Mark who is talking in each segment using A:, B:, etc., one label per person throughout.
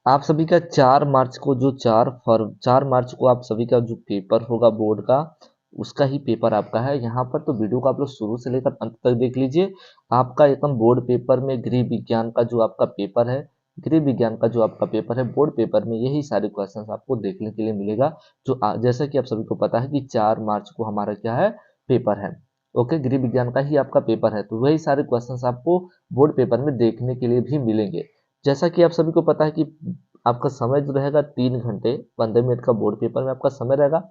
A: आप सभी का 4 मार्च को जो 4 मार्च को आप सभी का जो पेपर होगा बोर्ड का, उसका ही पेपर आपका है यहाँ पर। तो वीडियो को आप लोग शुरू से लेकर अंत तक देख लीजिए। आपका एकदम बोर्ड पेपर में गृह विज्ञान का जो आपका पेपर है, गृह विज्ञान का जो आपका पेपर है बोर्ड पेपर में, यही सारे क्वेश्चन आपको देखने के लिए मिलेगा। जो जैसा कि आप सभी को पता है कि 4 मार्च को हमारा क्या है, पेपर है। ओके, गृह विज्ञान का ही आपका पेपर है, तो वही सारे क्वेश्चन आपको बोर्ड पेपर में देखने के लिए भी मिलेंगे। जैसा कि आप सभी को पता है कि आपका समय जो रहेगा 3 घंटे 15 मिनट का बोर्ड पेपर में आपका समय रहेगा,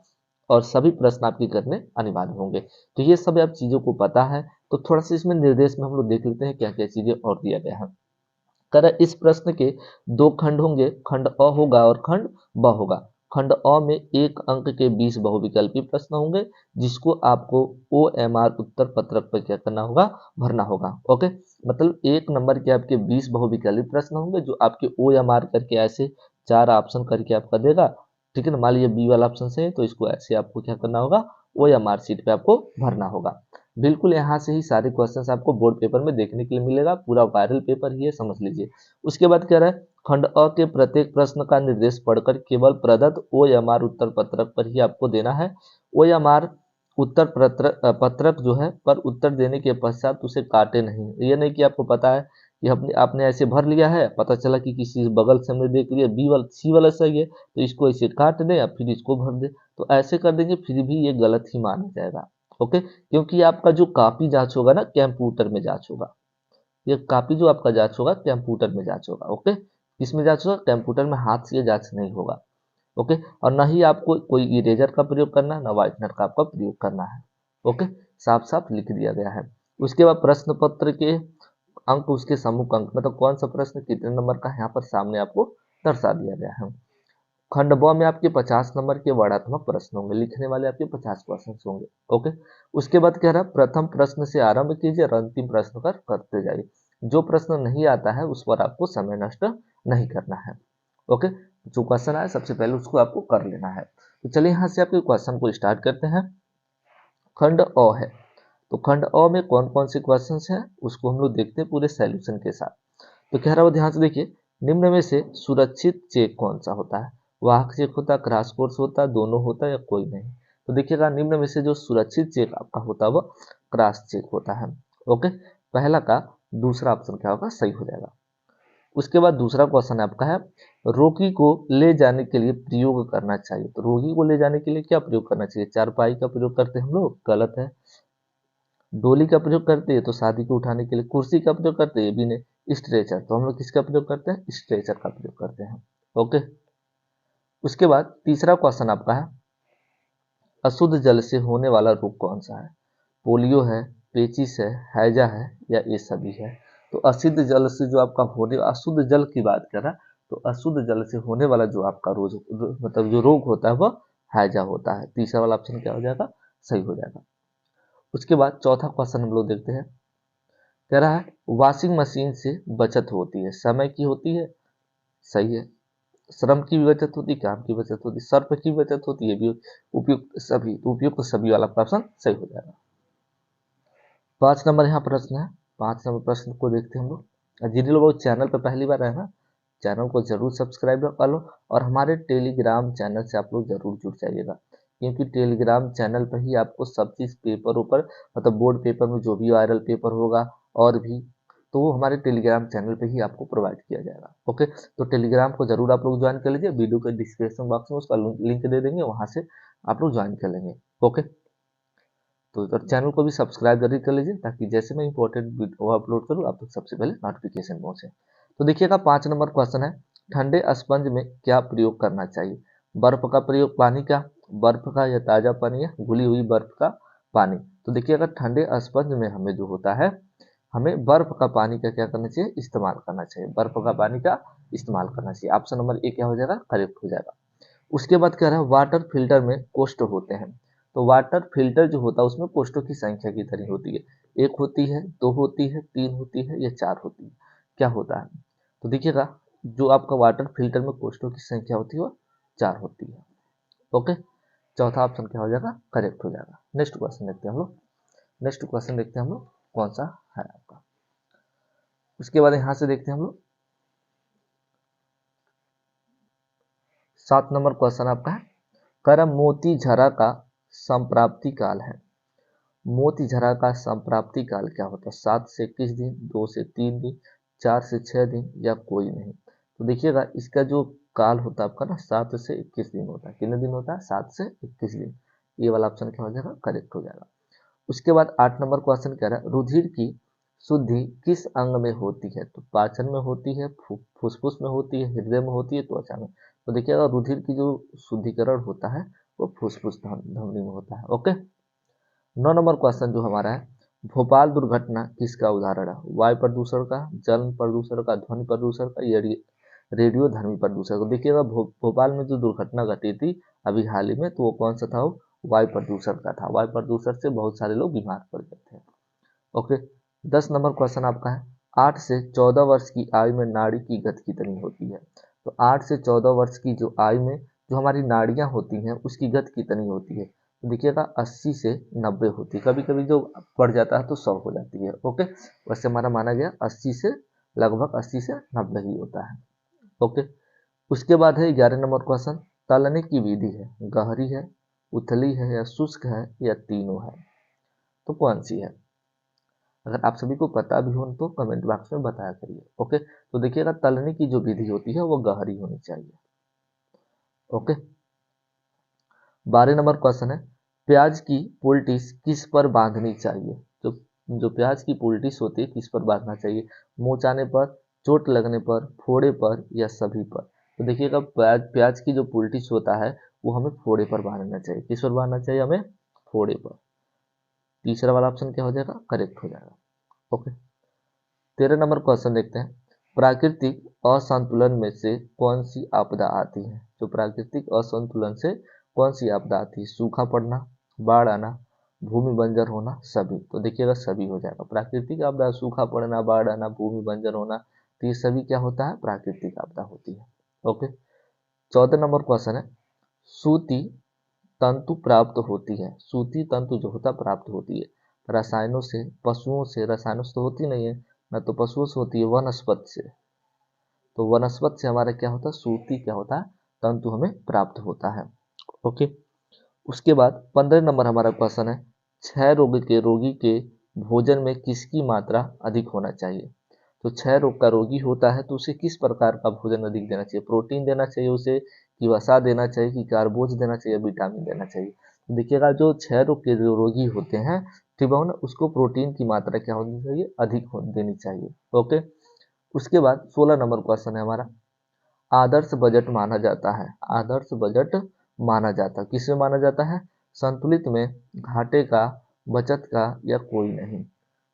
A: और सभी प्रश्न आपके करने अनिवार्य होंगे। तो ये सब आप चीजों को पता है, तो थोड़ा सा इसमें निर्देश में हम लोग देख लेते हैं क्या क्या चीजें और दिया गया है। कह रहा है इस प्रश्न के 2 खंड होंगे, खंड अ होगा और खंड ब होगा। खंड अ में 1 अंक के 20 बहुविकल्पी प्रश्न होंगे, जिसको आपको OMR उत्तर पत्रक पर क्या करना होगा, भरना होगा। ओके, मतलब 1 नंबर के आपके 20 बहुविकल्पी प्रश्न होंगे, जो आपके OMR करके ऐसे 4 ऑप्शन करके आपका देगा। ठीक है ना, मान लीजिए बी वाला ऑप्शन से है, तो इसको ऐसे आपको क्या करना होगा, OMR शीट पे आपको भरना होगा। बिल्कुल यहाँ से ही सारे क्वेश्चंस आपको बोर्ड पेपर में देखने के लिए मिलेगा, पूरा वायरल पेपर ही है, समझ लीजिए। उसके बाद कह रहा है खंड अ के प्रत्येक प्रश्न का निर्देश पढ़कर केवल प्रदत्त OMR उत्तर पत्रक पर ही आपको देना है। OMR उत्तर पत्रक जो है पर उत्तर देने के पश्चात उसे काटे नहीं। ये नहीं कि आपको पता है कि आपने ऐसे भर लिया है, पता चला कि किसी बगल से हमने देख लिया बी वाला सी वाला सही है, तो इसको ऐसे काट दे या फिर इसको भर दे, तो ऐसे कर देंगे फिर भी ये गलत ही माना जाएगा। ओके, क्योंकि आपका जो कॉपी जांच होगा ना, कंप्यूटर में जांच होगा। ये कॉपी जो आपका जांच होगा कंप्यूटर में जांच होगा। ओके, किसमें जांच होगा, कंप्यूटर में, हाथ से ये जांच नहीं होगा। ओके, और ना ही आपको कोई इरेजर का प्रयोग करना है, ना व्हाइटनर का आपका प्रयोग करना है। ओके, साफ साफ लिख दिया गया है। उसके बाद प्रश्न पत्र के अंक, उसके सम्मुख अंक, मतलब कौन सा प्रश्न कितने नंबर का है, यहाँ पर सामने आपको दर्शा दिया गया है। खंड ब में आपके 50 नंबर के वर्णात्मक प्रश्न होंगे, लिखने वाले आपके 50 क्वेश्चन होंगे। ओके, उसके बाद कह रहा है प्रथम प्रश्न से आरंभ कीजिए और अंतिम प्रश्न पर करते जाइए। जो प्रश्न नहीं आता है उस पर आपको समय नष्ट नहीं करना है। ओके, जो क्वेश्चन आए सबसे पहले उसको आपको कर लेना है। तो चलिए यहाँ से आपके क्वेश्चन को स्टार्ट करते हैं। खंड अ है, तो खंड अ में कौन कौन से क्वेश्चन हैं उसको हम लोग देखते हैं पूरे सॉल्यूशन के साथ। तो कह रहा है, ध्यान से देखिए, निम्न में से सुरक्षित चेक कौन सा होता है। वाहक चेक होता है, क्रॉस कोर्स होता है, दोनों होता है या कोई नहीं। तो देखिएगा, निम्न में से जो सुरक्षित चेक आपका होता है वह क्रॉस चेक होता है। ओके, पहला का दूसरा ऑप्शन क्या होगा, सही हो जाएगा। उसके बाद दूसरा क्वेश्चन आपका है, रोगी को ले जाने के लिए प्रयोग करना चाहिए। तो रोगी को ले जाने के लिए क्या प्रयोग करना चाहिए, चारपाई का प्रयोग करते हैं हम लोग, गलत है। डोली का प्रयोग करते हैं तो शादी को उठाने के लिए। कुर्सी का प्रयोग करते हैं, ये भी नहीं। स्ट्रेचर, तो हम लोग किसका प्रयोग करते हैं, स्ट्रेचर का प्रयोग करते हैं। ओके, उसके बाद तीसरा क्वेश्चन आपका है, अशुद्ध जल से होने वाला रोग कौन सा है। पोलियो है, पेचिस है, हैजा है, या ये सभी है। तो अशुद्ध जल से जो आपका होने, अशुद्ध जल की बात कर रहा है, तो अशुद्ध जल से होने वाला जो आपका मतलब जो रोग होता है वह हैजा होता है। तीसरा वाला ऑप्शन क्या हो जाएगा, सही हो जाएगा। उसके बाद चौथा क्वेश्चन हम लोग देखते हैं। कह रहा है वॉशिंग मशीन से बचत होती है, समय की होती है, सही है। श्रम की भी बचत होती है, काम की बचत होती है, सर्फ की बचत होती है, भी उपयुक्त सभी वाला ऑप्शन सही हो जाएगा। 5 नंबर यहाँ प्रश्न है। 5 नंबर प्रश्न को देखते हैं हम लोग। जिन लोग चैनल पर पहली बार आए ना, चैनल को जरूर सब्सक्राइब कर लो, और हमारे टेलीग्राम चैनल से आप लोग जरूर जुड़ जाइएगा, क्योंकि टेलीग्राम चैनल पर ही आपको सब चीज़ पेपरों पर, मतलब बोर्ड पेपर में जो भी वायरल पेपर होगा और भी, तो वो हमारे टेलीग्राम चैनल पे ही आपको प्रोवाइड किया जाएगा। ओके, तो टेलीग्राम को जरूर आप लोग ज्वाइन कर लीजिए, वीडियो के डिस्क्रिप्शन बॉक्स में उसका लिंक दे देंगे, वहां से आप लोग ज्वाइन कर लेंगे। ओके, तो चैनल को भी सब्सक्राइब जरूर कर लीजिए, ताकि जैसे मैं इंपॉर्टेंट वीडियो अपलोड करूँ आप तक सबसे पहले नोटिफिकेशन पहुंचे। तो देखिएगा, 5 नंबर क्वेश्चन है, ठंडे स्पंज में क्या प्रयोग करना चाहिए। बर्फ का प्रयोग, पानी का, बर्फ का या ताजा पानी या घुली हुई बर्फ का पानी। तो देखिएगा, ठंडे स्पंज में हमें जो होता है, हमें बर्फ का पानी का क्या करना चाहिए, इस्तेमाल करना चाहिए, बर्फ का पानी का इस्तेमाल करना चाहिए। ऑप्शन नंबर ए क्या हो जाएगा, करेक्ट हो जाएगा। उसके बाद कह रहा है वाटर फिल्टर में कोष्ठ होते हैं। तो वाटर फिल्टर जो होता है उसमें कोष्ठों की संख्या कितनी होती है, 1 होती है, 2 होती है, 3 होती है, या 4 होती है, क्या होता है। तो देखिएगा, जो आपका वाटर फिल्टर में कोष्ठों की संख्या होती है वो 4 होती है। ओके, चौथा ऑप्शन क्या हो जाएगा, करेक्ट हो जाएगा। नेक्स्ट क्वेश्चन देखते हैं हम लोग। नेक्स्ट क्वेश्चन देखते हैं हम लोग कौन सा है आपका। उसके बाद यहाँ से देखते हैं हम लोग, 7 नंबर क्वेश्चन आपका है, करम मोती झरा का संप्राप्ति काल है। मोती झरा का संप्राप्ति काल क्या होता है? 7 से 21 दिन, 2 से 3 दिन, 4 से 6 दिन या कोई नहीं। तो देखिएगा इसका जो काल होता है आपका ना 7 से 21 दिन होता है। कितने दिन होता है? 7 से 21 दिन। ये वाला ऑप्शन क्या हो जाएगा? करेक्ट हो जाएगा। उसके बाद 8 नंबर क्वेश्चन कह रहा है, रुधिर की शुद्धि किस अंग में होती है? तो पाचन में होती है, फुसफुस में होती है, हृदय में होती है, त्वचा में। तो देखिएगा रुधिर की जो शुद्धिकरण होता है वो फुसफुस धमनी में होता है। ओके। 9 नंबर क्वेश्चन जो हमारा है, भोपाल दुर्घटना किसका उदाहरण है? वायु प्रदूषण का, जल प्रदूषण का, ध्वनि प्रदूषण का या रेडियो धर्मी प्रदूषण का। देखिएगा भोपाल में जो दुर्घटना घटी थी अभी हाल ही में, तो वो कौन सा था? वो वायु प्रदूषण का था। वायु प्रदूषण से बहुत सारे लोग बीमार पड़ गए थे। ओके। 10 नंबर क्वेश्चन आपका है, 8 से 14 वर्ष की आयु में नाड़ी की गति कितनी होती है? तो 8 से 14 वर्ष की जो आयु में जो हमारी नाड़ियां होती हैं उसकी गति कितनी होती है? तो देखिएगा 80 से 90 होती है। कभी कभी जो बढ़ जाता है तो 100 हो जाती है। ओके। वैसे हमारा माना गया 80 से, लगभग 80 से 90 ही होता है। ओके। उसके बाद है 11 नंबर क्वेश्चन, तलने की विधि है, गहरी है, उथली है या शुष्क है या तीनों है? तो कौन सी है? अगर आप सभी को पता भी हो तो कमेंट बॉक्स में बताया करिए। ओके। तो देखिएगा तलने की जो विधि होती है वो गहरी होनी चाहिए। ओके। 12 नंबर क्वेश्चन है, प्याज की पुलटिस किस पर बांधनी चाहिए? तो जो प्याज की पुलटिस होती है किस पर बांधना चाहिए? मोचाने पर, चोट लगने पर, फोड़े पर या सभी पर? तो देखिएगा प्याज की जो पुलटिस होता है वो हमें फोड़े पर बांधना चाहिए। किस पर बांधना चाहिए? हमें फोड़े पर। तीसरा वाला ऑप्शन क्या हो जाएगा? करेक्ट हो जाएगा। ओके। 13 नंबर क्वेश्चन देखते हैं, प्राकृतिक असंतुलन में से कौन सी आपदा आती है? तो प्राकृतिक असंतुलन से कौन सी आपदा आती है? सूखा पड़ना, बाढ़ आना, भूमि बंजर होना, सभी। तो देखिएगा सभी हो जाएगा। प्राकृतिक आपदा, सूखा पड़ना, बाढ़ आना, भूमि बंजर होना, तो ये सभी क्या होता है? प्राकृतिक आपदा होती है। ओके। 14 नंबर क्वेश्चन है, सूती तंतु प्राप्त होती है, सूती तंतु जो होता प्राप्त होती है रसायनों से, पशुओं से? रसायनों से तो होती नहीं है ना, तो पशुओं से होती है, वनस्पत से। तो वनस्पत से हमारा क्या होता है? सूती क्या होता है? तंतु हमें प्राप्त होता है। ओके। उसके बाद 15 नंबर हमारा क्वेश्चन है, क्षय रोगी के भोजन में किसकी मात्रा अधिक होना चाहिए? तो क्षय रोग का रोगी होता है तो उसे किस प्रकार का भोजन अधिक देना चाहिए? प्रोटीन देना चाहिए उसे, कि वसा देना चाहिए, कि कार्बोज देना चाहिए, विटामिन देना चाहिए? तो देखिएगा जो क्षय रोग के जो रोगी होते हैं, ठीक है ना, उसको प्रोटीन की मात्रा क्या होनी चाहिए? अधिक देनी चाहिए। ओके। उसके बाद 16 नंबर क्वेश्चन है हमारा, आदर्श बजट माना जाता है, आदर्श बजट माना जाता है, किसमें माना जाता है? संतुलित में, घाटे का, बचत का या कोई नहीं?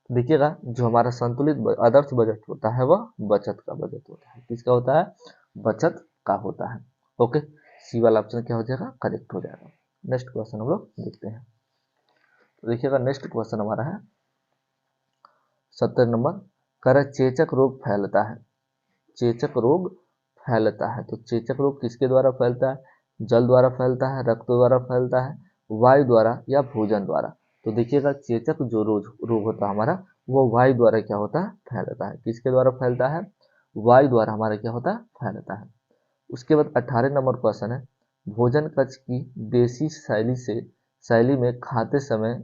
A: देखिएगा जो हमारा संतुलित आदर्श बजट होता है वह बचत का बजट होता है। किसका होता है? बचत का होता है। ओके। सी वाला ऑप्शन क्या हो जाएगा? करेक्ट हो जाएगा। नेक्स्ट क्वेश्चन हम लोग देखते हैं। तो देखिएगा नेक्स्ट क्वेश्चन हमारा है 70 नंबर, कर चेचक रोग फैलता है, चेचक रोग फैलता है। तो चेचक रोग किसके द्वारा फैलता है? जल द्वारा फैलता है, रक्त द्वारा फैलता है, वायु द्वारा या भोजन द्वारा? तो देखिएगा चेचक जो रोग होता है हमारा वो वायु द्वारा क्या होता है? फैलता है। किसके द्वारा फैलता है? वायु द्वारा हमारा क्या होता है? फैलता है। उसके बाद 18 नंबर क्वेश्चन है, भोजन कक्ष की देसी शैली में खाते समय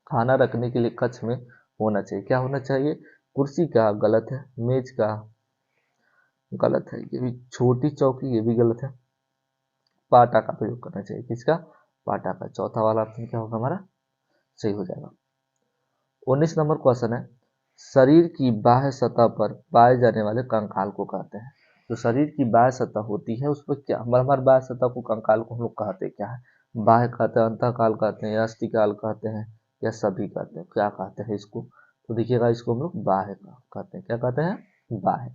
A: खाना रखने के लिए कक्ष में होना चाहिए, क्या होना चाहिए? कुर्सी का गलत है, मेज का गलत है, ये भी छोटी चौकी, ये भी गलत है, पाटा का प्रयोग करना चाहिए। किसका? पाटा का। चौथा वाला ऑप्शन क्या होगा हमारा? सही हो जाएगा। 19 नंबर क्वेश्चन है, शरीर की बाह्य सतह पर पाए जाने वाले कंकाल को कहते हैं। तो शरीर की बाह्य सतह होती है उस पर क्या हमारे बाह्य सतह को, कंकाल को हम लोग कहते क्या है? बाह्य कहते हैं, अंतःकाल कहते हैं, या अस्थिकाल कहते हैं, या सभी कहते हैं? क्या कहते हैं इसको? तो देखिएगा इसको हम लोग बाह्य कहते हैं। क्या कहते हैं? बाह्य।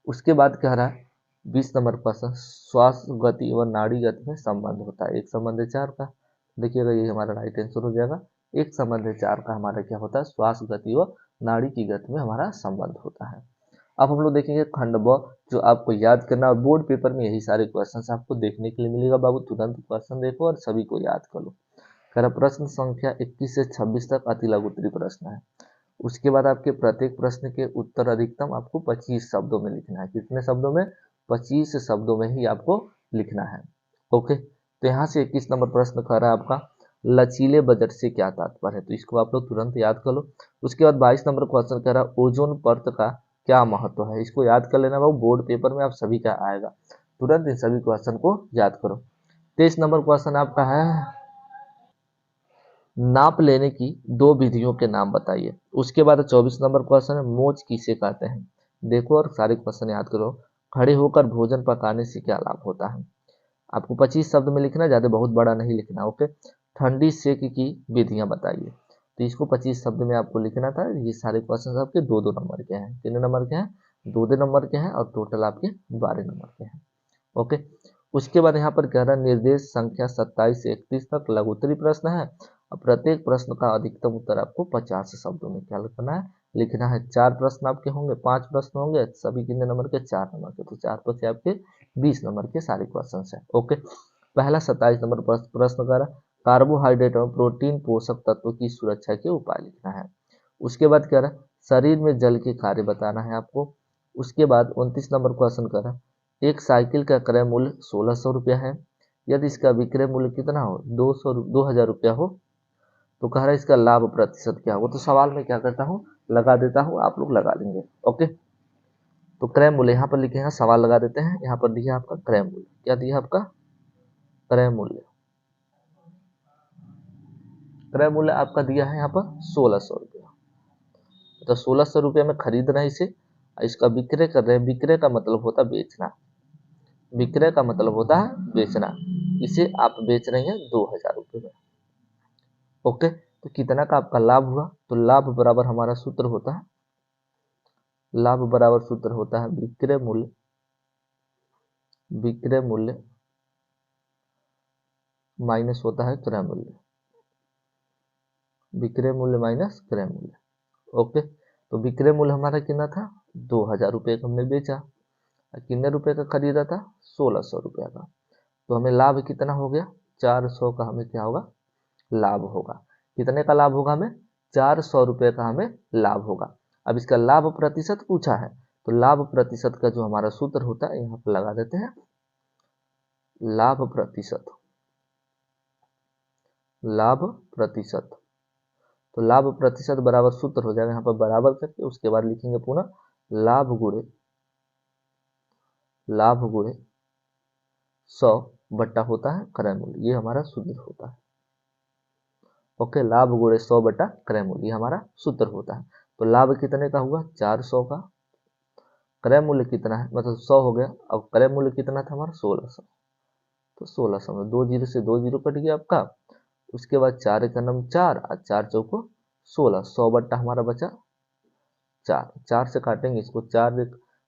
A: उसके बाद कह रहा है 20 नंबर प्रश्न, श्वास गति व नाड़ी गति में संबंध होता है, एक संबंध है 4 का। देखिएगा ये हमारा राइट आंसर हो जाएगा। एक संबंध है 4 का हमारा क्या होता है? श्वास गति व नाड़ी की गति में हमारा संबंध होता है। अब हम लोग देखेंगे खंड ब, जो आपको याद करना है। बोर्ड पेपर में यही सारे क्वेश्चन आपको देखने के लिए मिलेगा बाबू, तुरंत क्वेश्चन देखो और सभी को याद कर लो। कह प्रश्न संख्या 21 से 26 तक अति लघु उत्तरीय प्रश्न है। उसके बाद आपके प्रत्येक प्रश्न के उत्तर अधिकतम आपको 25 शब्दों में लिखना है। कितने शब्दों में? 25 शब्दों में ही आपको लिखना है। ओके, तो यहाँ से 21 नंबर प्रश्न कह रहा है आपका लचीले बजट से क्या तात्पर्य है, तो इसको आप लोग तुरंत याद कर लो। उसके बाद 22 नंबर क्वेश्चन कह रहा है ओजोन परत का क्या महत्व है, इसको याद कर लेना, वो बोर्ड पेपर में आप सभी का आएगा, तुरंत इन सभी क्वेश्चन को याद करो। 23 नंबर क्वेश्चन आपका है नाप लेने की 2 विधियों के नाम बताइए। उसके बाद 24 नंबर क्वेश्चन है मोच किसे कहते हैं। देखो और सारे क्वेश्चन याद करो। खड़े होकर भोजन पकाने से क्या लाभ होता है, आपको 25 शब्द में लिखना, ज्यादा बहुत बड़ा नहीं लिखना। ओके, ठंडी सेक की विधियां बताइए, तो इसको 25 शब्द में आपको लिखना था। ये सारे क्वेश्चन आपके 2-2 नंबर के हैं, कितने नंबर के हैं, 2-2 नंबर के हैं, और टोटल आपके 12 नंबर के हैं। ओके, उसके बाद यहाँ पर कह रहा है निर्देश संख्या 27 से 31 तक लघुत्तरी प्रश्न है, और प्रत्येक प्रश्न का अधिकतम उत्तर आपको 50 शब्दों में क्या लिखना है। 4 प्रश्न आपके होंगे, 5 प्रश्न होंगे, सभी कितने नंबर के, 4 नंबर के, तो 4 बचे आपके 20 नंबर के सारे क्वेश्चन है। ओके, पहला 27 नंबर प्रश्न कर रहा कार्बोहाइड्रेट और प्रोटीन पोषक तत्व की सुरक्षा के उपाय लिखना है। उसके बाद कह रहा शरीर में जल के कार्य बताना है आपको। उसके बाद 29 नंबर क्वेश्चन कर रहा एक साइकिल का क्रय मूल्य 1600 रुपया है, यदि इसका विक्रय मूल्य कितना हो, 2000 रुपया हो, तो कह रहा है इसका लाभ प्रतिशत क्या होगा। तो सवाल में क्या करता हूँ, लगा देता हूँ, आप लोग लगा लेंगे। ओके, तो क्रय मूल्य यहाँ पर लिखे हैं, सवाल लगा देते हैं। यहाँ पर दिया आपका क्रय मूल्य, क्या दिया आपका क्रय मूल्य, क्रय मूल्य आपका दिया है यहाँ पर 1600 रुपया। तो 1600 रुपये में खरीद रहे हैं इसे, इसका विक्रय कर रहे हैं। विक्रय का मतलब होता है बेचना, विक्रय का मतलब होता है बेचना, इसे आप बेच रहे हैं 2000 रुपये में। ओके, तो कितना का आपका लाभ हुआ, तो लाभ बराबर हमारा सूत्र होता है, लाभ बराबर सूत्र होता है विक्रय मूल्य, विक्रय मूल्य माइनस होता है क्रय मूल्य, विक्रय मूल्य माइनस क्रय मूल्य। ओके, तो विक्रय मूल्य हमारा कितना था, 2000 रुपये का हमने बेचा, कितने रुपए का खरीदा था, 1600 रुपया का, तो हमें लाभ कितना हो गया, 400 का हमें क्या होगा, लाभ होगा। कितने का लाभ होगा हमें, 400 रुपये का हमें लाभ होगा। अब इसका लाभ प्रतिशत पूछा है, तो लाभ प्रतिशत का जो हमारा सूत्र होता है यहाँ पर लगा देते हैं, लाभ प्रतिशत, लाभ प्रतिशत, तो लाभ प्रतिशत बराबर सूत्र हो जाएगा यहाँ पर बराबर करके, उसके बाद लिखेंगे पुनः लाभ गुणे, लाभ गुणे 100 बट्टा होता है क्रय मूल्य, ये हमारा सूत्र होता है। ओके, लाभ गुणे 100 बटा क्रय मूल्य, ये हमारा सूत्र होता है। तो लाभ कितने का हुआ, 400 का, क्रय मूल्य कितना है, मतलब 100 हो गया, अब क्रय मूल्य कितना था हमारा 1600, तो 1600 में 2 जीरो से 2 जीरो कट गया आपका। उसके बाद 4 का नम 4 और 4 चौको 16, 100 बट्टा हमारा बचा 4, 4 से काटेंगे इसको, 4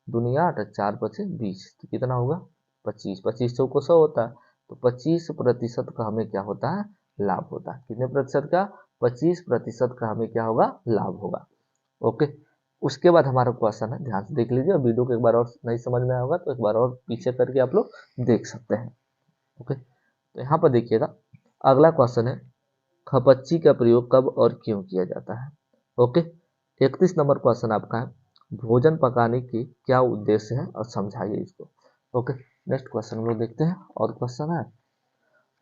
A: दुनिया 8, 4 बचे 20, तो कितना होगा 25, 25 चौको 100 होता है, तो 25% का हमें क्या होता है, लाभ होता है। कितने प्रतिशत का, 25% का हमें क्या होगा, लाभ होगा। ओके, उसके बाद हमारा क्वेश्चन है, ध्यान से देख लीजिए, वीडियो को एक बार और नहीं समझ में आएगा तो एक बार और पीछे करके आप लोग देख सकते हैं। ओके, तो यहाँ पर देखिएगा, अगला क्वेश्चन है खपच्ची का प्रयोग कब और क्यों किया जाता है। ओके, 31 नंबर क्वेश्चन आपका है भोजन पकाने के क्या उद्देश्य है और समझाइए इसको। ओके, नेक्स्ट क्वेश्चन हम लोग देखते हैं, और क्वेश्चन है,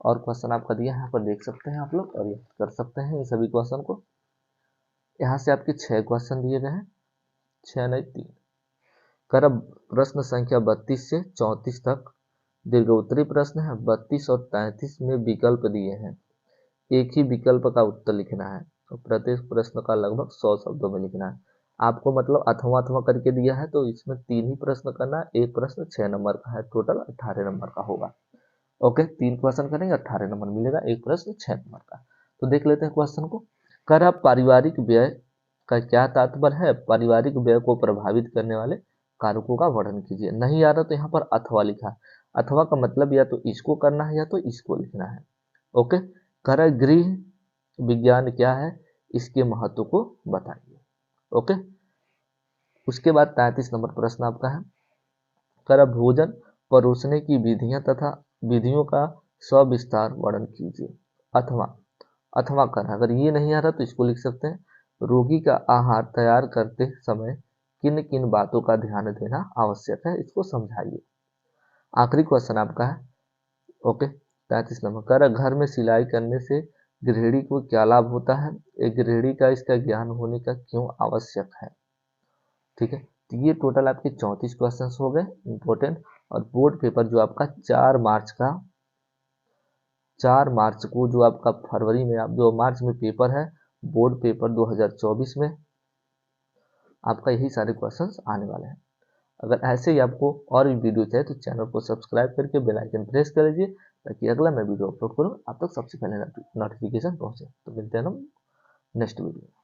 A: और क्वेश्चन आपका दिया है, यहाँ पर देख सकते हैं आप लोग और ये कर सकते हैं इन सभी क्वेश्चन को। यहाँ से आपके 6 क्वेश्चन दिए गए हैं, 6 नहीं 3। कर प्रश्न संख्या 32 से 34 तक दीर्घोत्तरी प्रश्न है, 32 और 33 में विकल्प दिए हैं, एक ही विकल्प का उत्तर लिखना है, और प्रत्येक प्रश्न का लगभग 100 शब्दों में लिखना है। आपको मतलब अथवा अथवा करके दिया है, तो इसमें 3 ही प्रश्न करना है, एक प्रश्न 6 नंबर का है, टोटल 18 नंबर का होगा। ओके, 3 क्वेश्चन करेंगे 18 नंबर मिलेगा, एक प्रश्न 6 नंबर का। तो देख लेते हैं क्वेश्चन को। कर पारिवारिक व्यय का क्या तात्पर्य है, पारिवारिक व्यय को प्रभावित करने वाले कारकों का वर्णन कीजिए। नहीं आ रहा तो यहाँ पर अथवा लिखा, अथवा का मतलब या तो इसको करना है या तो इसको लिखना है। ओके, कर गृह विज्ञान क्या है, इसके महत्व को बताइए। ओके, उसके बाद 33 नंबर प्रश्न आपका है कर भोजन परोसने की विधियां तथा विधियों का सविस्तार वर्णन कीजिए। अथवा, अथवा कर, अगर ये नहीं आ रहा तो इसको लिख सकते हैं रोगी का आहार तैयार करते समय किन किन बातों का ध्यान देना आवश्यक है, इसको समझाइए। आखिरी क्वेश्चन आपका है, ओके। 35 नंबर कह रहा घर में सिलाई करने से गृहिणी को क्या लाभ होता है, एक गृहिणी का इसका ज्ञान होने का क्यों आवश्यक है। ठीक है, तो ये टोटल आपके 34 क्वेश्चन हो गए इंपॉर्टेंट। और बोर्ड पेपर जो आपका 4 मार्च को जो आपका फरवरी में आप जो मार्च में पेपर है बोर्ड पेपर 2024 में आपका यही सारे क्वेश्चंस आने वाले हैं। अगर ऐसे ही आपको और भी वीडियो चाहिए तो चैनल को सब्सक्राइब करके बेल आइकन प्रेस कर लीजिए ताकि अगला मैं वीडियो अपलोड करूं आप तक सबसे पहले नोटिफिकेशन पहुंचे। तो मिलते हैं हम नेक्स्ट वीडियो।